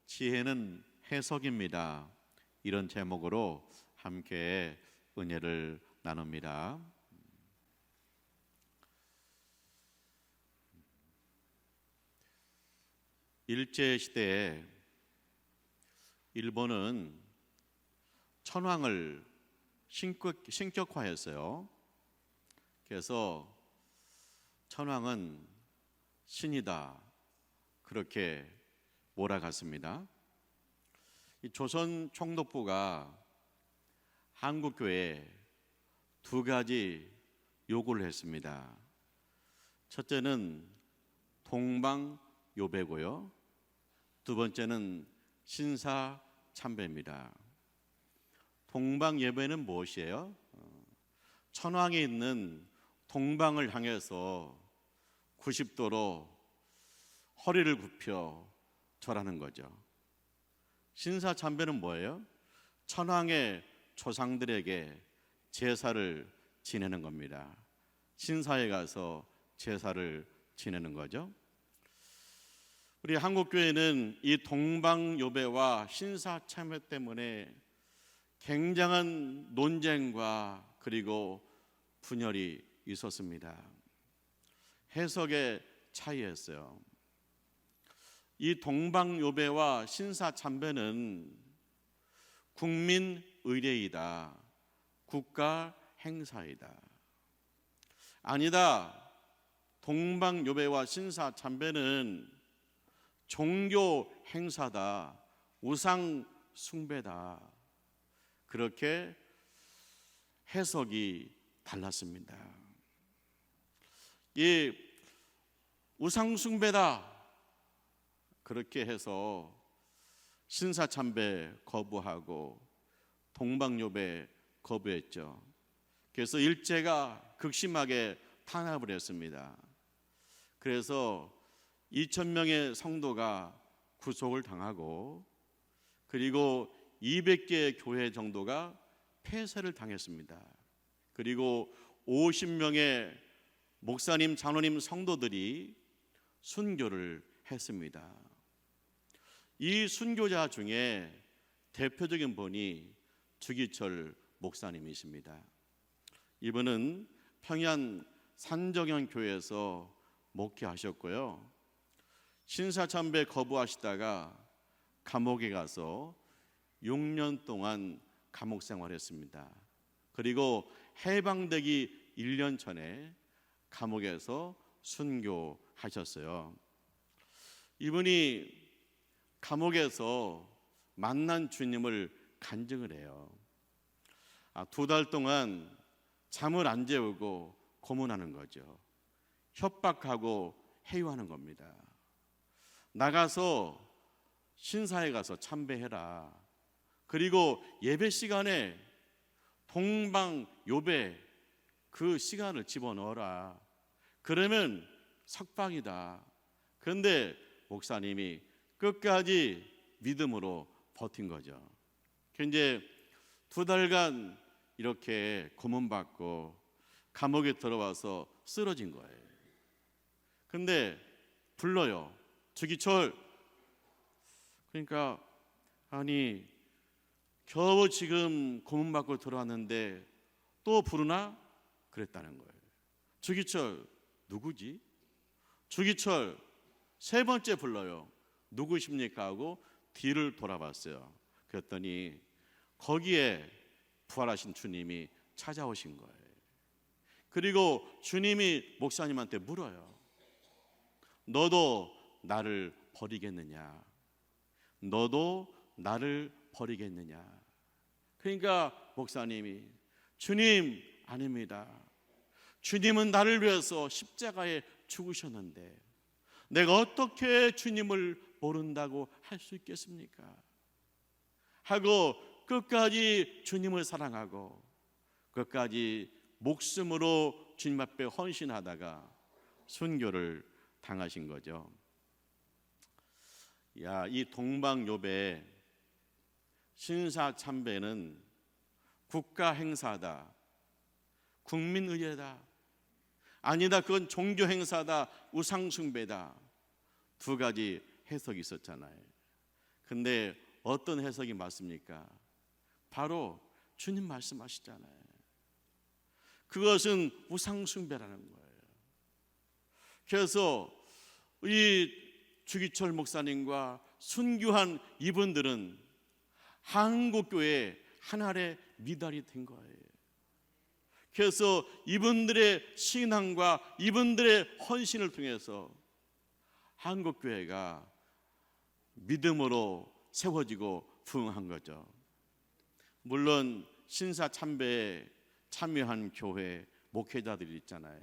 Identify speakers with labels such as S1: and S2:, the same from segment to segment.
S1: 지혜는 해석입니다. 이런 제목으로 함께 은혜를 나눕니다. 일제시대에 일본은 천황을 신격화했어요. 그래서 천황은 신이다, 그렇게 몰아갔습니다. 이 조선 총독부가 한국교회에 두 가지 요구를 했습니다. 첫째는 동방요배고요, 두 번째는 신사참배입니다. 동방예배는 무엇이에요? 천황이 있는 동방을 향해서 90도로 허리를 굽혀 절하는 거죠. 신사참배는 뭐예요? 천황의 조상들에게 제사를 지내는 겁니다. 신사에 가서 제사를 지내는 거죠. 우리 한국교회는 이 동방요배와 신사참배 때문에 굉장한 논쟁과 그리고 분열이 있었습니다. 해석의 차이였어요. 이 동방요배와 신사참배는 국민 의례이다, 국가 행사이다. 아니다, 동방요배와 신사참배는 종교 행사다, 우상 숭배다, 그렇게 해석이 달랐습니다. 이 우상 숭배다, 그렇게 해서 신사참배 거부하고 동방요배 거부했죠. 그래서 일제가 극심하게 탄압을 했습니다. 그래서 2,000명의 성도가 구속을 당하고 그리고 200개의 교회 정도가 폐쇄를 당했습니다. 그리고 50명의 목사님, 장로님, 성도들이 순교를 했습니다. 이 순교자 중에 대표적인 분이 주기철 목사님이십니다. 이분은 평양 산정현 교회에서 목회하셨고요, 신사참배 거부하시다가 감옥에 가서 6년 동안 감옥 생활했습니다. 그리고 해방되기 1년 전에 감옥에서 순교하셨어요. 이분이 감옥에서 만난 주님을 간증을 해요. 2달 동안 잠을 안 재우고 고문하는 거죠. 협박하고 해유하는 겁니다. 나가서 신사에 가서 참배해라. 그리고 예배 시간에 동방요배 그 시간을 집어넣어라. 그러면 석방이다. 그런데 목사님이 끝까지 믿음으로 버틴 거죠. 이제 2달간 이렇게 고문받고 감옥에 들어와서 쓰러진 거예요. 근데 불러요. 주기철. 그러니까 아니 겨우 지금 고문받고 들어왔는데 또 부르나? 그랬다는 거예요. 주기철 누구지? 주기철 3번째 불러요. 누구십니까? 하고 뒤를 돌아봤어요. 그랬더니 거기에 부활하신 주님이 찾아오신 거예요. 그리고 주님이 목사님한테 물어요. 너도 나를 버리겠느냐? 너도 나를 버리겠느냐? 그러니까 목사님이 주님 아닙니다. 주님은 나를 위해서 십자가에 죽으셨는데 내가 어떻게 주님을 모른다고 할 수 있겠습니까? 하고 끝까지 주님을 사랑하고 끝까지 목숨으로 주님 앞에 헌신하다가 순교를 당하신 거죠. 이 동방요배 신사참배는 국가 행사다, 국민의례다, 아니다 그건 종교 행사다, 우상숭배다, 두 가지 해석이 있었잖아요. 근데 어떤 해석이 맞습니까? 바로 주님 말씀하시잖아요. 그것은 우상 숭배라는 거예요. 그래서 이 주기철 목사님과 순교한 이분들은 한국교회의 하나의 미달이 된 거예요. 그래서 이분들의 신앙과 이분들의 헌신을 통해서 한국교회가 믿음으로 세워지고 부흥한 거죠. 물론 신사참배에 참여한 교회 목회자들이 있잖아요.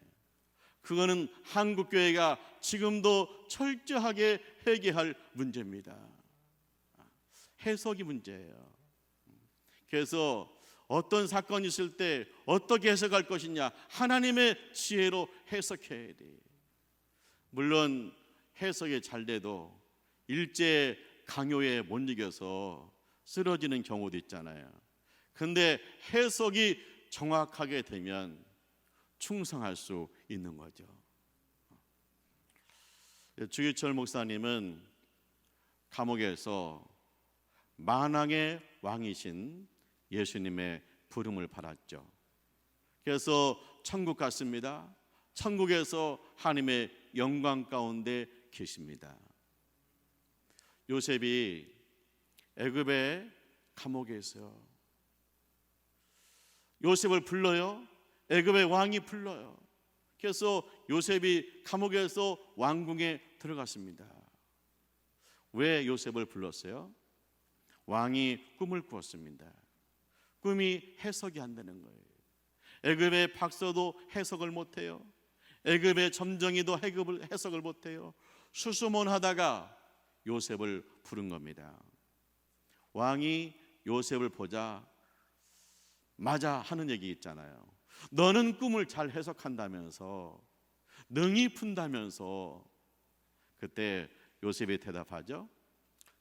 S1: 그거는 한국교회가 지금도 철저하게 회개할 문제입니다. 해석이 문제예요. 그래서 어떤 사건이 있을 때 어떻게 해석할 것이냐, 하나님의 지혜로 해석해야 돼. 물론 해석이 잘 돼도 일제 강요에 못 이겨서 쓰러지는 경우도 있잖아요. 근데 해석이 정확하게 되면 충성할 수 있는 거죠. 주기철 목사님은 감옥에서 만왕의 왕이신 예수님의 부름을 받았죠. 그래서 천국 갔습니다. 천국에서 하나님의 영광 가운데 계십니다. 요셉이 애굽의 감옥에 있어요. 요셉을 불러요. 애굽의 왕이 불러요. 그래서 요셉이 감옥에서 왕궁에 들어갔습니다. 왜 요셉을 불렀어요? 왕이 꿈을 꾸었습니다. 꿈이 해석이 안 되는 거예요. 애굽의 박사도 해석을 못해요. 애굽의 점정이도 해석을 못해요. 수수문하다가 요셉을 부른 겁니다. 왕이 요셉을 보자 맞아 하는 얘기 있잖아요. 너는 꿈을 잘 해석한다면서, 능히 푼다면서. 그때 요셉이 대답하죠.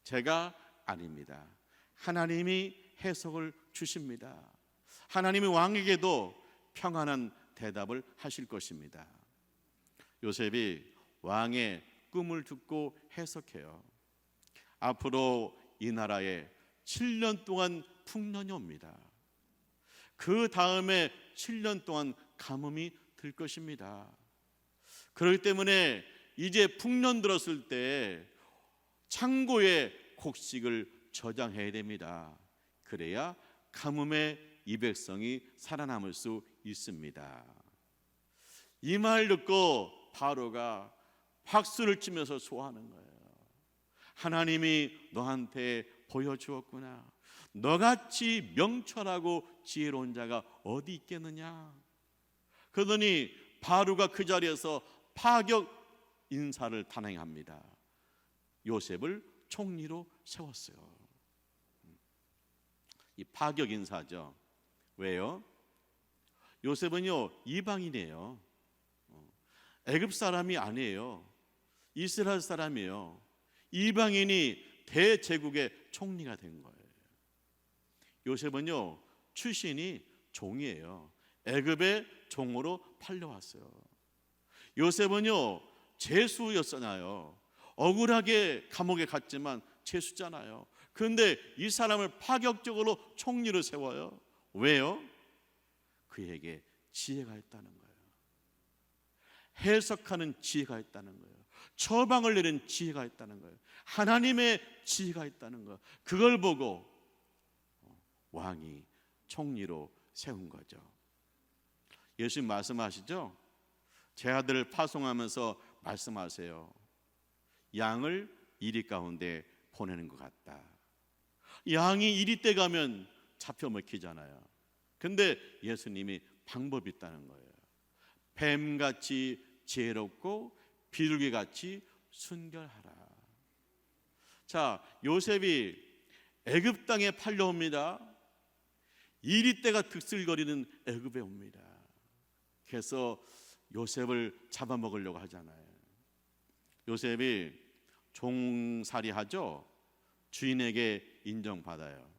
S1: 제가 아닙니다. 하나님이 해석을 주십니다. 하나님이 왕에게도 평안한 대답을 하실 것입니다. 요셉이 왕의 꿈을 듣고 해석해요. 앞으로 이 나라에 7년 동안 풍년이 옵니다. 그 다음에 7년 동안 가뭄이 들 것입니다. 그렇기 때문에 이제 풍년 들었을 때 창고에 곡식을 저장해야 됩니다. 그래야 가뭄에 이 백성이 살아남을 수 있습니다. 이 말 듣고 바로가 박수를 치면서 소화하는 거예요. 하나님이 너한테 보여주었구나. 너같이 명철하고 지혜로운 자가 어디 있겠느냐. 그러더니 바로가 그 자리에서 파격 인사를 단행합니다. 요셉을 총리로 세웠어요. 이 파격 인사죠. 왜요? 요셉은요 이방인이에요. 애굽 사람이 아니에요. 이스라엘 사람이에요. 이방인이 대제국의 총리가 된 거예요. 요셉은요 출신이 종이에요. 애굽의 종으로 팔려왔어요. 요셉은요 죄수였잖아요. 억울하게 감옥에 갔지만 죄수잖아요. 그런데 이 사람을 파격적으로 총리로 세워요. 왜요? 그에게 지혜가 있다는 거예요. 해석하는 지혜가 있다는 거예요. 처방을 내리는 지혜가 있다는 거예요. 하나님의 지혜가 있다는 거예요. 그걸 보고 왕이 총리로 세운 거죠. 예수님 말씀하시죠? 제 아들을 파송하면서 말씀하세요. 양을 이리 가운데 보내는 것 같다. 양이 이리 때 가면 잡혀 먹히잖아요. 근데 예수님이 방법이 있다는 거예요. 뱀같이 지혜롭고 비둘기같이 순결하라. 자, 요셉이 애굽 땅에 팔려옵니다. 이리 때가 득슬거리는 애굽에 옵니다. 그래서 요셉을 잡아먹으려고 하잖아요. 요셉이 종살이 하죠. 주인에게 인정받아요.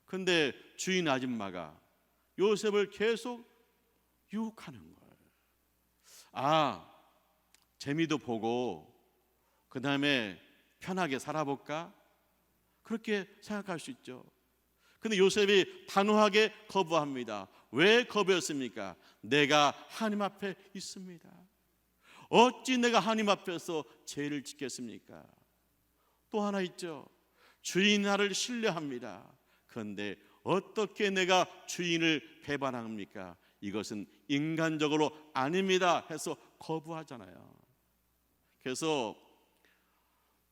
S1: 근데 주인 아줌마가 요셉을 계속 유혹하는 거예요. 아, 재미도 보고 그 다음에 편하게 살아볼까? 그렇게 생각할 수 있죠. 근데 요셉이 단호하게 거부합니다. 왜 거부했습니까? 내가 하나님 앞에 있습니다. 어찌 내가 하나님 앞에서 죄를 짓겠습니까? 또 하나 있죠. 주인 나를 신뢰합니다. 그런데 어떻게 내가 주인을 배반합니까? 이것은 인간적으로 아닙니다 해서 거부하잖아요. 그래서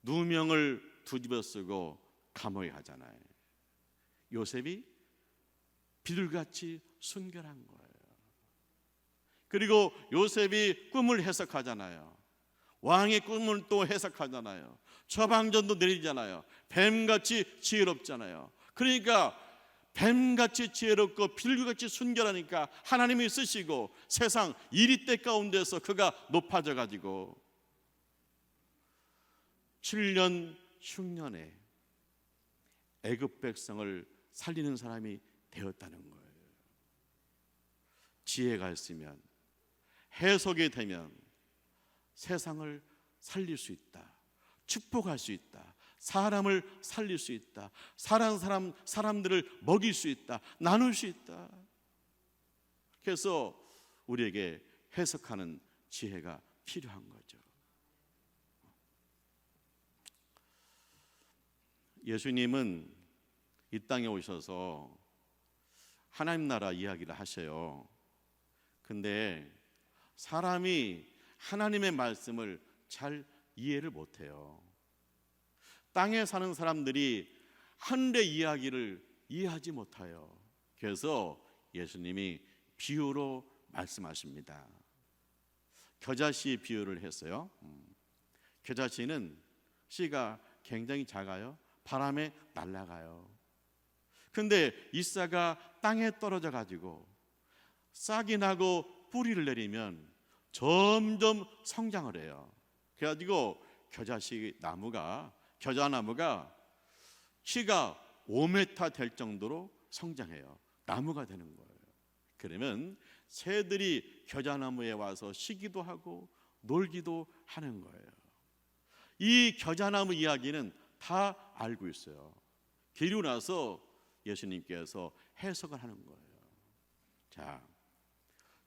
S1: 누명을 뒤집어 쓰고 감옥에 가잖아요. 요셉이 비둘기같이 순결한 거예요. 그리고 요셉이 꿈을 해석하잖아요. 왕의 꿈을 또 해석하잖아요. 처방전도 내리잖아요. 뱀같이 지혜롭잖아요. 그러니까 뱀같이 지혜롭고 비둘기같이 순결하니까 하나님이 쓰시고 세상 이리때 가운데서 그가 높아져 가지고 7년 흉년에 애굽 백성을 살리는 사람이 되었다는 거예요. 지혜가 있으면, 해석이 되면 세상을 살릴 수 있다. 축복할 수 있다. 사람을 살릴 수 있다. 사람들을 먹일 수 있다. 나눌 수 있다. 그래서 우리에게 해석하는 지혜가 필요한 거죠. 예수님은 이 땅에 오셔서 하나님 나라 이야기를 하셔요. 근데 사람이 하나님의 말씀을 잘 이해를 못해요. 땅에 사는 사람들이 하늘의 이야기를 이해하지 못해요. 그래서 예수님이 비유로 말씀하십니다. 겨자씨 비유를 했어요. 겨자씨는 씨가 굉장히 작아요. 바람에 날아가요. 근데 이 싹가 땅에 떨어져 가지고 싹이 나고 뿌리를 내리면 점점 성장을 해요. 그래가지고 겨자나무가 키가 5m 될 정도로 성장해요. 나무가 되는 거예요. 그러면 새들이 겨자나무에 와서 쉬기도 하고 놀기도 하는 거예요. 이 겨자나무 이야기는 다 알고 있어요. 그리고 나서 예수님께서 해석을 하는 거예요. 자,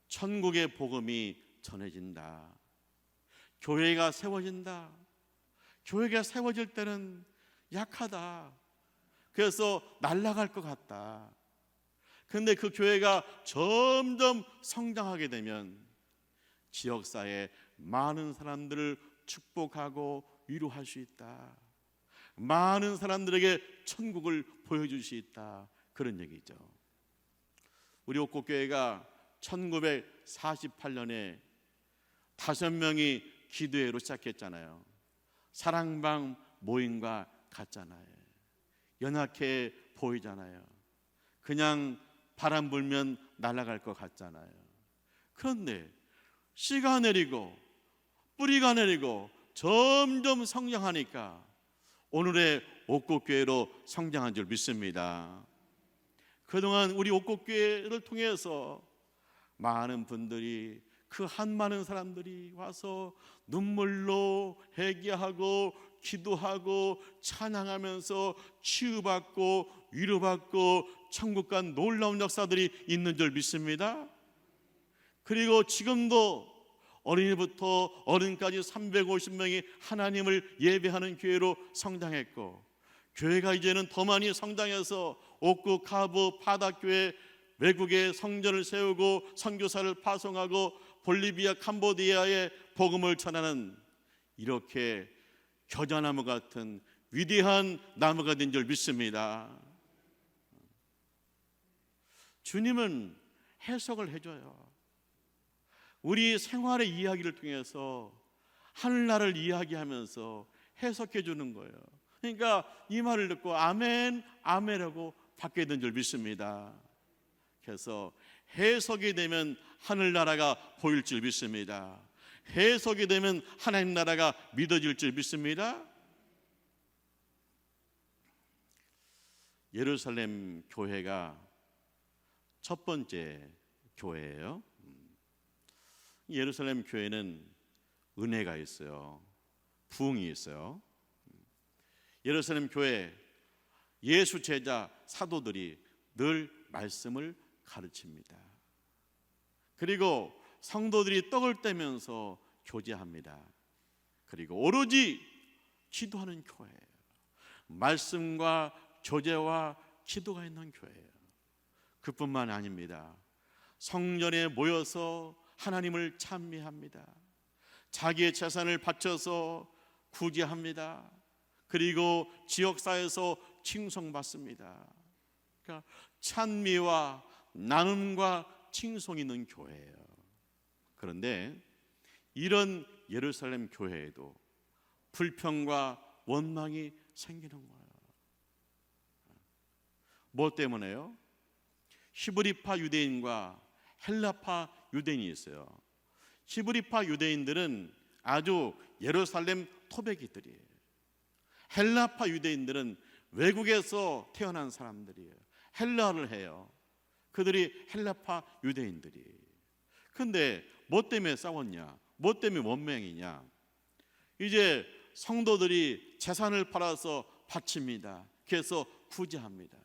S1: 천국의 복음이 전해진다. 교회가 세워진다. 교회가 세워질 때는 약하다. 그래서 날아갈 것 같다. 그런데 그 교회가 점점 성장하게 되면 지역사회에 많은 사람들을 축복하고 위로할 수 있다. 많은 사람들에게 천국을 보여줄 수 있다. 그런 얘기죠. 우리 옥곡교회가 1948년에 5명이 기도회로 시작했잖아요. 사랑방 모임과 같잖아요. 연약해 보이잖아요. 그냥 바람 불면 날아갈 것 같잖아요. 그런데 씨가 내리고 뿌리가 내리고 점점 성장하니까 오늘의 옥곡교회로 성장한 줄 믿습니다. 그동안 우리 옥곡교회를 통해서 많은 분들이 그 한 많은 사람들이 와서 눈물로 회개하고 기도하고 찬양하면서 치유받고 위로받고 천국 간 놀라운 역사들이 있는 줄 믿습니다. 그리고 지금도 어린이부터 어른까지 350명이 하나님을 예배하는 교회로 성장했고, 교회가 이제는 더 많이 성장해서 옥구, 카브, 파닥교회 외국에 성전을 세우고 선교사를 파송하고 볼리비아, 캄보디아에 복음을 전하는 이렇게 겨자나무 같은 위대한 나무가 된 줄 믿습니다. 주님은 해석을 해줘요. 우리 생활의 이야기를 통해서 하늘나라를 이야기하면서 해석해 주는 거예요. 그러니까 이 말을 듣고 아멘, 아멘하고 받게 된 줄 믿습니다. 그래서 해석이 되면 하늘나라가 보일 줄 믿습니다. 해석이 되면 하나님 나라가 믿어질 줄 믿습니다. 예루살렘 교회가 첫 번째 교회예요. 예루살렘 교회는 은혜가 있어요. 부흥이 있어요. 예루살렘 교회 예수 제자 사도들이 늘 말씀을 가르칩니다. 그리고 성도들이 떡을 떼면서 교제합니다. 그리고 오로지 기도하는 교회예요. 말씀과 교제와 기도가 있는 교회예요. 그뿐만 아닙니다. 성전에 모여서 하나님을 찬미합니다. 자기의 재산을 바쳐서 구제합니다. 그리고 지역사회에서 칭송받습니다. 그러니까 찬미와 나눔과 칭송이 있는 교회예요. 그런데 이런 예루살렘 교회에도 불평과 원망이 생기는 거예요. 뭐 때문에요? 히브리파 유대인과 헬라파 유대인이 있어요. 히브리파 유대인들은 아주 예루살렘 토백이들이에요. 헬라파 유대인들은 외국에서 태어난 사람들이에요. 헬라어를 해요. 그들이 헬라파 유대인들이에요. 근데 뭐 때문에 싸웠냐? 뭐 때문에 원망이냐? 이제 성도들이 재산을 팔아서 바칩니다. 그래서 구제합니다.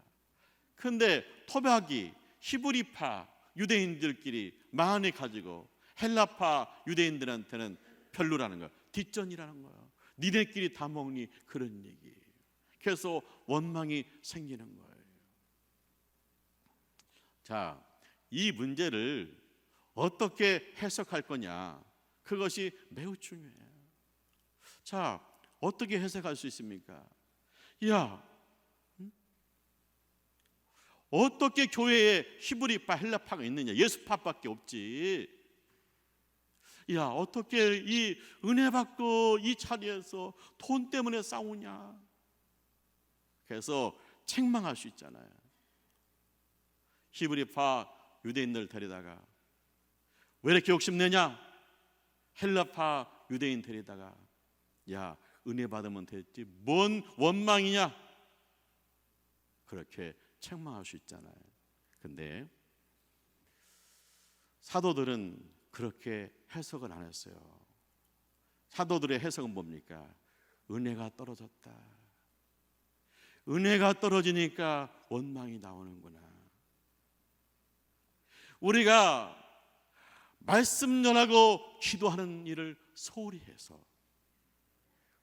S1: 근데 토박이 히브리파 유대인들끼리 마음을 가지고 헬라파 유대인들한테는 별로라는 거예요. 뒷전이라는 거예요. 니네끼리 다 먹니? 그런 얘기예요. 그래서 원망이 생기는 거예요. 자, 이 문제를 어떻게 해석할 거냐? 그것이 매우 중요해요. 자, 어떻게 해석할 수 있습니까? 어떻게 교회에 히브리파 헬라파가 있느냐? 예수파밖에 없지. 어떻게 이 은혜 받고 이 자리에서 돈 때문에 싸우냐? 그래서 책망할 수 있잖아요. 히브리파 유대인들 데리다가 왜 이렇게 욕심내냐? 헬라파 유대인 데리다가 은혜 받으면 됐지 뭔 원망이냐? 그렇게 책망할 수 있잖아요. 근데 사도들은 그렇게 해석을 안 했어요. 사도들의 해석은 뭡니까? 은혜가 떨어졌다. 은혜가 떨어지니까 원망이 나오는구나. 우리가 말씀 전하고 기도하는 일을 소홀히 해서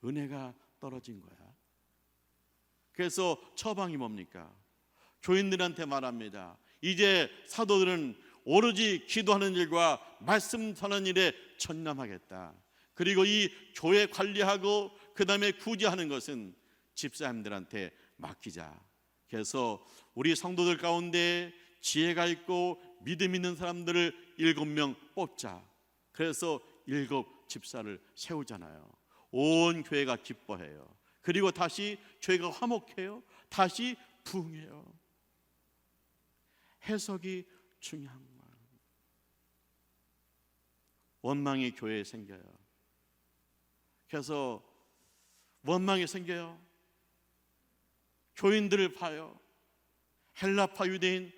S1: 은혜가 떨어진 거야. 그래서 처방이 뭡니까? 교인들한테 말합니다. 이제 사도들은 오로지 기도하는 일과 말씀 전하는 일에 전념하겠다. 그리고 이 교회 관리하고 그 다음에 구제하는 것은 집사님들한테 맡기자. 그래서 우리 성도들 가운데 지혜가 있고 믿음 있는 사람들을 7명 뽑자. 그래서 7 집사를 세우잖아요. 온 교회가 기뻐해요. 그리고 다시 교회가 화목해요. 다시 부흥해요. 해석이 중요한 거예요. 원망이 교회에 생겨요. 그래서 원망이 생겨요. 교인들을 봐요. 헬라파 유대인,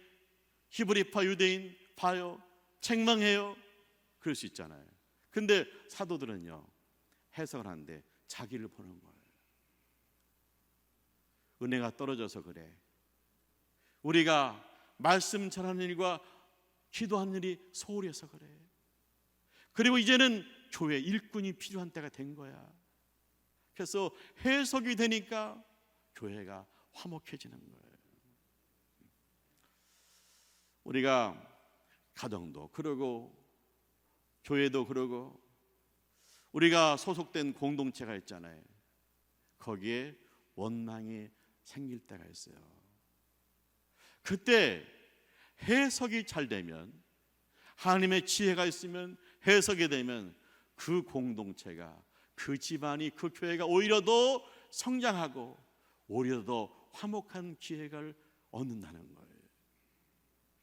S1: 히브리파 유대인 봐요. 책망해요. 그럴 수 있잖아요. 근데 사도들은요, 해석을 하는데 자기를 보는 거예요. 은혜가 떨어져서 그래. 우리가 말씀 전하는 일과 기도하는 일이 소홀히 해서 그래. 그리고 이제는 교회 일꾼이 필요한 때가 된 거야. 그래서 해석이 되니까 교회가 화목해지는 거예요. 우리가 가정도 그러고 교회도 그러고 우리가 소속된 공동체가 있잖아요. 거기에 원망이 생길 때가 있어요. 그때 해석이 잘 되면, 하나님의 지혜가 있으면, 해석이 되면 그 공동체가, 그 집안이, 그 교회가 오히려 더 성장하고 오히려 더 화목한 기회를 얻는다는 거예요.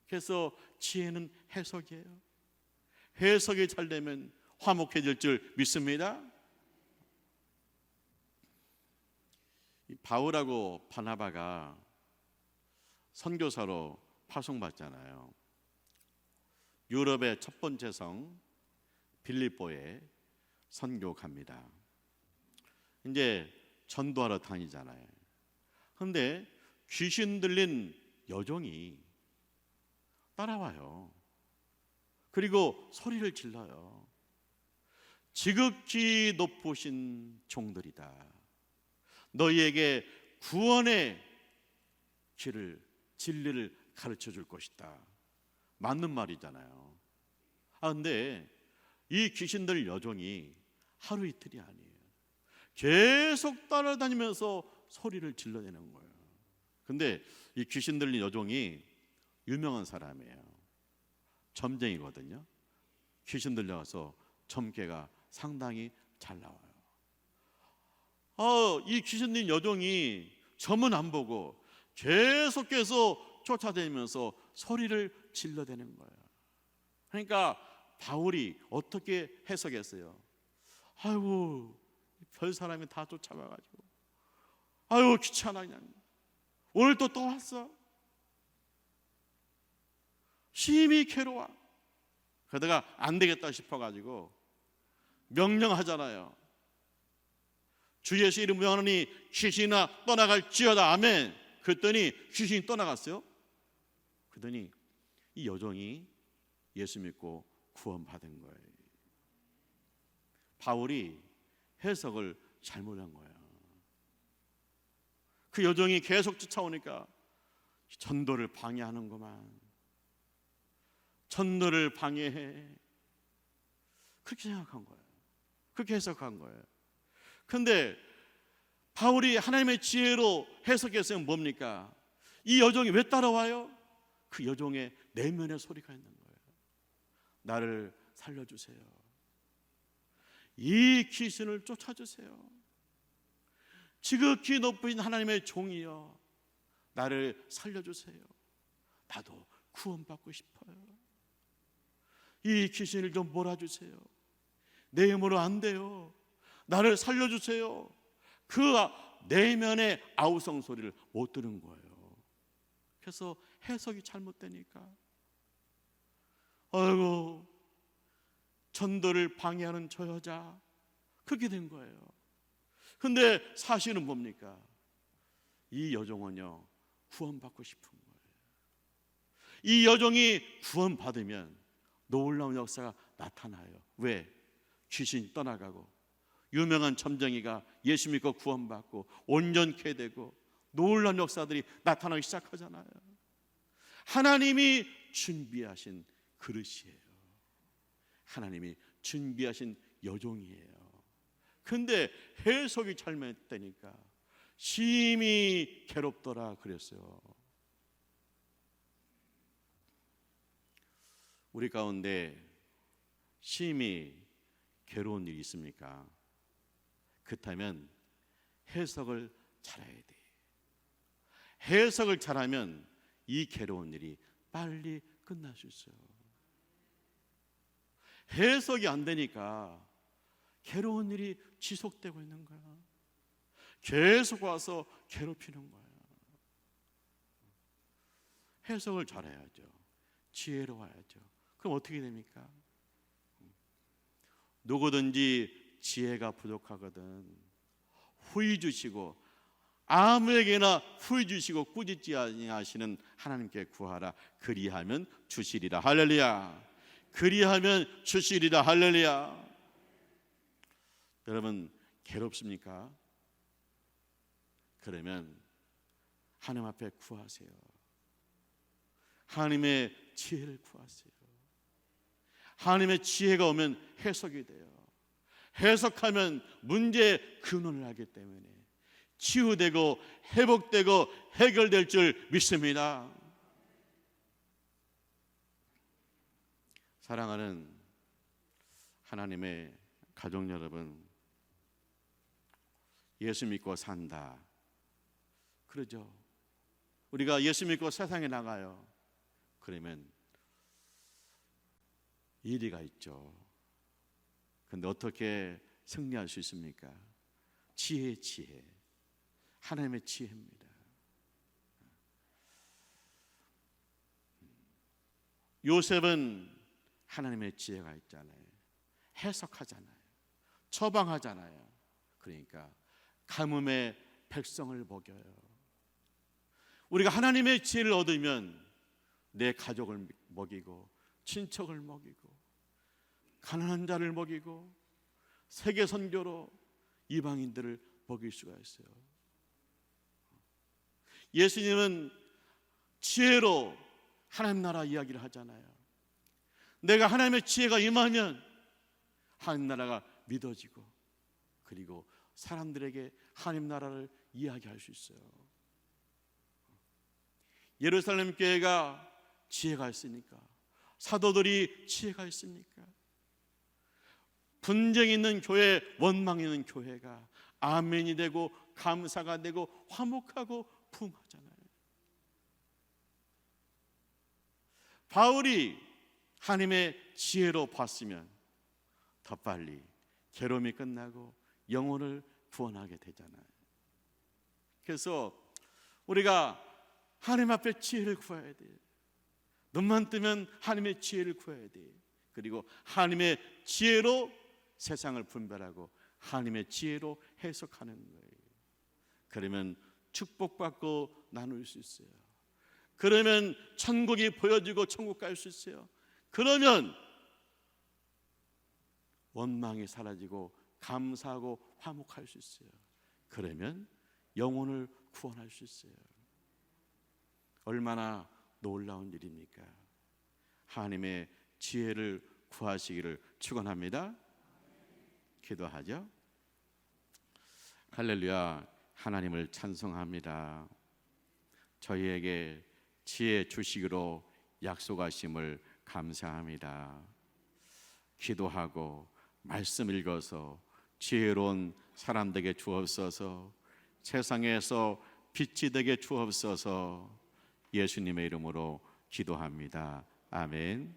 S1: 그래서 지혜는 해석이에요. 해석이 잘 되면 화목해질 줄 믿습니다. 바울하고 바나바가 선교사로 파송받잖아요. 유럽의 첫 번째 성 빌립보에 선교 갑니다. 이제 전도하러 다니잖아요. 그런데 귀신 들린 여종이 따라와요. 그리고 소리를 질러요. 지극히 높으신 종들이다. 너희에게 구원의 길을, 진리를 가르쳐 줄 것이다. 맞는 말이잖아요. 근데 이 귀신들 여종이 하루 이틀이 아니에요. 계속 따라다니면서 소리를 질러내는 거예요. 근데 이 귀신 들린 여종이 유명한 사람이에요. 점쟁이거든요. 귀신 들려가서 점괘가 상당히 잘 나와요. 이 귀신 들린 여종이 점은 안 보고 계속해서 쫓아다니면서 소리를 질러대는 거예요. 그러니까 바울이 어떻게 해석했어요? 아이고, 별 사람이 다 쫓아와가지고, 아이고 귀찮아, 그냥 오늘 또 왔어. 심히 괴로워. 그러다가 안 되겠다 싶어가지고 명령하잖아요. 주 예수 이름 명하노니 귀신이나 떠나갈지어다. 아멘. 그랬더니 귀신이 떠나갔어요. 그러더니 이 여종이 예수 믿고 구원받은 거예요. 바울이 해석을 잘못한 거예요. 그 여종이 계속 쫓아오니까 전도를 방해하는구만. 전도를 방해해. 그렇게 생각한 거예요. 그렇게 해석한 거예요. 그런데 바울이 하나님의 지혜로 해석했어요. 뭡니까? 이 여종이 왜 따라와요? 그 여종의 내면의 소리가 있는 거예요. 나를 살려주세요. 이 귀신을 쫓아주세요. 지극히 높으신 하나님의 종이여, 나를 살려주세요. 나도 구원받고 싶어요. 이 귀신을 좀 몰아주세요. 내 힘으로 안 돼요. 나를 살려주세요. 그 내면의 아우성 소리를 못 들은 거예요. 그래서 해석이 잘못되니까 아이고, 전도를 방해하는 저 여자, 그렇게 된 거예요. 근데 사실은 뭡니까? 이 여종은요, 구원받고 싶은 거예요. 이 여종이 구원받으면 놀라운 역사가 나타나요. 왜? 귀신이 떠나가고 유명한 점쟁이가 예수 믿고 구원받고 온전케 되고 놀라운 역사들이 나타나기 시작하잖아요. 하나님이 준비하신 그릇이에요. 하나님이 준비하신 여종이에요. 근데 해석이 잘못되니까 심히 괴롭더라 그랬어요. 우리 가운데 심히 괴로운 일이 있습니까? 그렇다면 해석을 잘해야 돼. 해석을 잘하면 이 괴로운 일이 빨리 끝날 수 있어요. 해석이 안 되니까 괴로운 일이 지속되고 있는 거야. 계속 와서 괴롭히는 거야. 해석을 잘해야죠. 지혜로워야죠. 그럼 어떻게 됩니까? 누구든지 지혜가 부족하거든 후히 주시고 아무에게나 후히 주시고 꾸짖지 아니하시는 하나님께 구하라. 그리하면 주시리라. 할렐루야. 그리하면 주시리라. 할렐루야. 여러분 괴롭습니까? 그러면 하나님 앞에 구하세요. 하나님의 지혜를 구하세요. 하나님의 지혜가 오면 해석이 돼요. 해석하면 문제의 근원을 알기 때문에 치유되고 회복되고 해결될 줄 믿습니다. 사랑하는 하나님의 가족 여러분, 예수 믿고 산다 그러죠. 우리가 예수 믿고 세상에 나가요. 그러면 일리가 있죠. 그런데 어떻게 승리할 수 있습니까? 지혜. 하나님의 지혜입니다. 요셉은 하나님의 지혜가 있잖아요. 해석하잖아요. 처방하잖아요. 그러니까 가뭄에 백성을 먹여요. 우리가 하나님의 지혜를 얻으면 내 가족을 먹이고 친척을 먹이고 가난한 자를 먹이고 세계 선교로 이방인들을 먹일 수가 있어요. 예수님은 지혜로 하나님 나라 이야기를 하잖아요. 내가 하나님의 지혜가 임하면 하나님 나라가 믿어지고 그리고 사람들에게 하나님 나라를 이야기할 수 있어요. 예루살렘 교회가 지혜가 있으니까, 사도들이 지혜가 있으니까, 분쟁 있는 교회, 원망 있는 교회가 아멘이 되고 감사가 되고 화목하고 부흥하잖아요. 바울이 하나님의 지혜로 봤으면 더 빨리 괴로움이 끝나고 영혼을 구원하게 되잖아요. 그래서 우리가 하나님 앞에 지혜를 구해야 돼요. 눈만 뜨면 하나님의 지혜를 구해야 돼요. 그리고 하나님의 지혜로 세상을 분별하고 하나님의 지혜로 해석하는 거예요. 그러면 축복받고 나눌 수 있어요. 그러면 천국이 보여지고 천국 갈 수 있어요. 그러면 원망이 사라지고 감사하고 화목할 수 있어요. 그러면 영혼을 구원할 수 있어요. 얼마나 놀라운 일입니까? 하나님의 지혜를 구하시기를 축원합니다. 기도하죠. 할렐루야. 하나님을 찬송합니다. 저희에게 지혜 주시기로 약속하심을 감사합니다. 기도하고 말씀 읽어서 지혜로운 사람 되게 주옵소서. 세상에서 빛이 되게 주옵소서. 예수님의 이름으로 기도합니다. 아멘.